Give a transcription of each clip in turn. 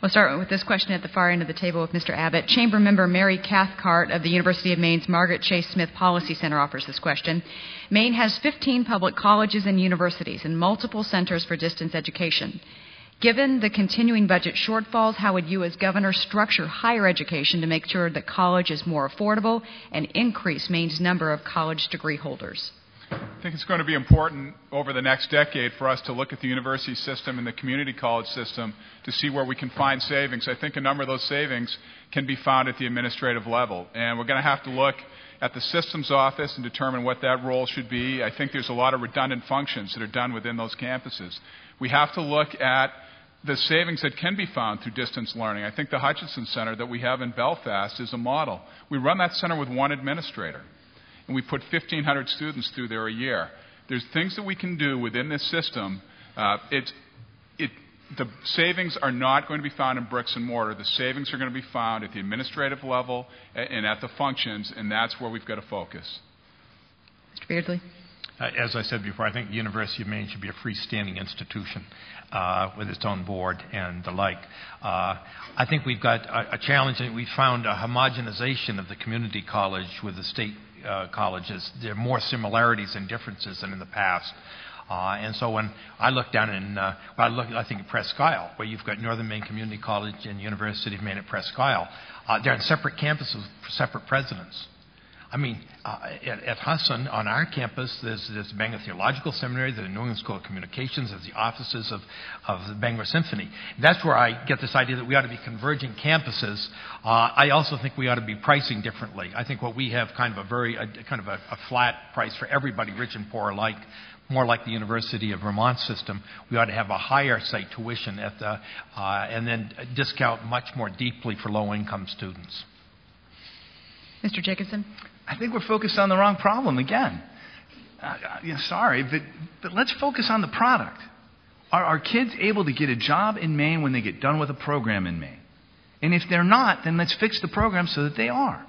We'll start with this question at the far end of the table with Mr. Abbott. Chamber member Mary Cathcart of the University of Maine's Margaret Chase Smith Policy Center offers this question. Maine has 15 public colleges and universities and multiple centers for distance education. Given the continuing budget shortfalls, how would you as governor structure higher education to make sure that college is more affordable and increase Maine's number of college degree holders? I think it's going to be important over the next decade for us to look at the university system and the community college system to see where we can find savings. I think a number of those savings can be found at the administrative level. And we're going to have to look at the systems office and determine what that role should be. I think there's a lot of redundant functions that are done within those campuses. We have to look at the savings that can be found through distance learning. I think the Hutchinson Center that we have in Belfast is a model. We run that center with one administrator, and we put 1,500 students through there a year. There's things that we can do within this system. The savings are not going to be found in bricks and mortar. The savings are going to be found at the administrative level and at the functions, and that's where we've got to focus. Mr. Beardsley? As I said before, I think the University of Maine should be a freestanding institution with its own board and the like. I think we've got a challenge, and we've found a homogenization of the community college with the state colleges. There are more similarities and differences than in the past. And so when I look down in, I think at Presque Isle, where you've got Northern Maine Community College and University of Maine at Presque Isle, they're on separate campuses with separate presidents. I mean, at Hudson, on our campus, there's the Bangor Theological Seminary, the New England School of Communications, there's the offices of the Bangor Symphony. That's where I get this idea that we ought to be converging campuses. I also think we ought to be pricing differently. I think what we have kind of a flat price for everybody, rich and poor alike, more like the University of Vermont system. We ought to have a higher, say, tuition at the, and then discount much more deeply for low-income students. Mr. Jacobson? I think we're focused on the wrong problem again. Sorry, but let's focus on the product. Are our kids able to get a job in Maine when they get done with a program in Maine? And if they're not, then let's fix the program so that they are.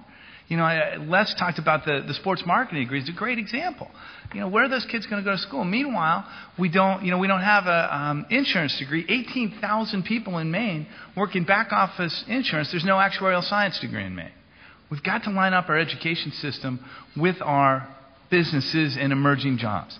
Les talked about the sports marketing degree. It's a great example. Where are those kids going to go to school? Meanwhile, we don't have a insurance degree. 18,000 people in Maine work in back office insurance. There's no actuarial science degree in Maine. We've got to line up our education system with our businesses and emerging jobs.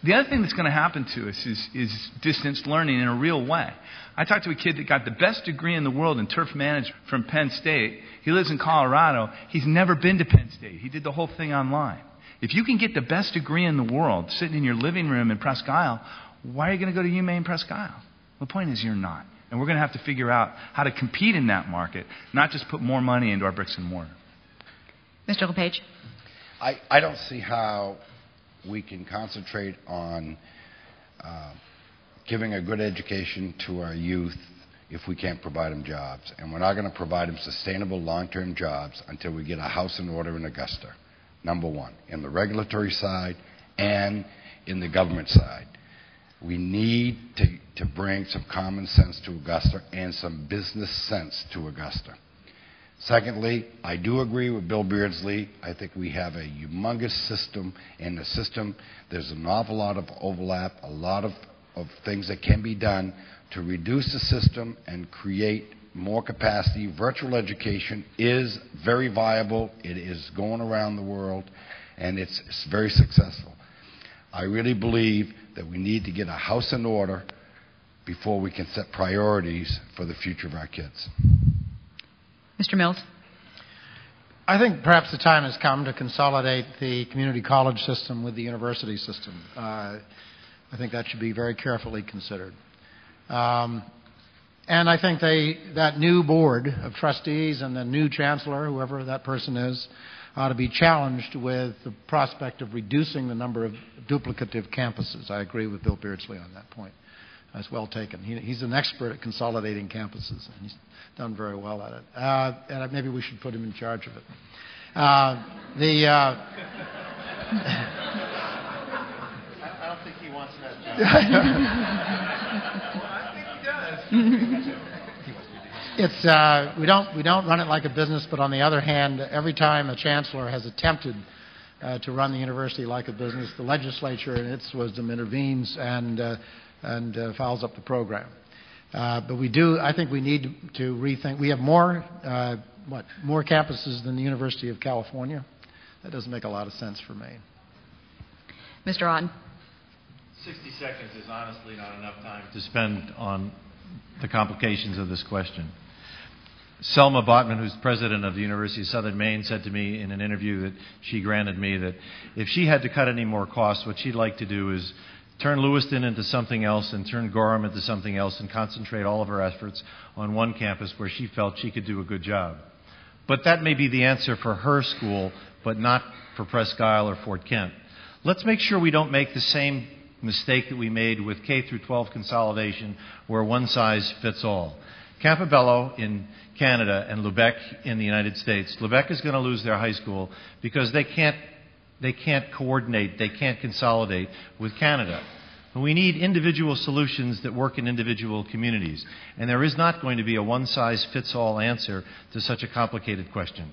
The other thing that's going to happen to us is distance learning in a real way. I talked to a kid that got the best degree in the world in turf management from Penn State. He lives in Colorado. He's never been to Penn State. He did the whole thing online. If you can get the best degree in the world sitting in your living room in Presque Isle, why are you going to go to UMaine Presque Isle? The point is you're not. And we're going to have to figure out how to compete in that market, not just put more money into our bricks and mortar. Mr. LePage? I don't see how we can concentrate on giving a good education to our youth if we can't provide them jobs. And we're not going to provide them sustainable long-term jobs until we get a house in order in Augusta, number one, in the regulatory side and in the government side. We need to bring some common sense to Augusta and some business sense to Augusta. Secondly, I do agree with Bill Beardsley. I think we have a humongous system. In the system, there's an awful lot of overlap, a lot of things that can be done to reduce the system and create more capacity. Virtual education is very viable. It is going around the world, and it's very successful. I really believe that we need to get a house in order before we can set priorities for the future of our kids. Mr. Mills? I think perhaps the time has come to consolidate the community college system with the university system. I think that should be very carefully considered. And I think that new board of trustees and the new chancellor, whoever that person is, ought to be challenged with the prospect of reducing the number of duplicative campuses. I agree with Bill Beardsley on that point. That's well taken. He's an expert at consolidating campuses, and he's done very well at it. And maybe we should put him in charge of it. I don't think he wants that job. Well, I think he does. We don't run it like a business, but on the other hand, every time a chancellor has attempted to run the university like a business, the legislature, in its wisdom, intervenes and fouls up the program. But I think we need to rethink. We have more campuses than the University of California. That doesn't make a lot of sense for Maine. Mr. Otten. 60 seconds is honestly not enough time to spend on the complications of this question. Selma Botman, who's president of the University of Southern Maine, said to me in an interview that she granted me that if she had to cut any more costs, what she'd like to do is turn Lewiston into something else and turn Gorham into something else and concentrate all of her efforts on one campus where she felt she could do a good job. But that may be the answer for her school, but not for Presque Isle or Fort Kent. Let's make sure we don't make the same mistake that we made with K through 12 consolidation, where one size fits all. Campobello in Canada and Lubec in the United States. Lubec is going to lose their high school because they can't coordinate, they can't consolidate with Canada. And we need individual solutions that work in individual communities. And there is not going to be a one-size-fits-all answer to such a complicated question.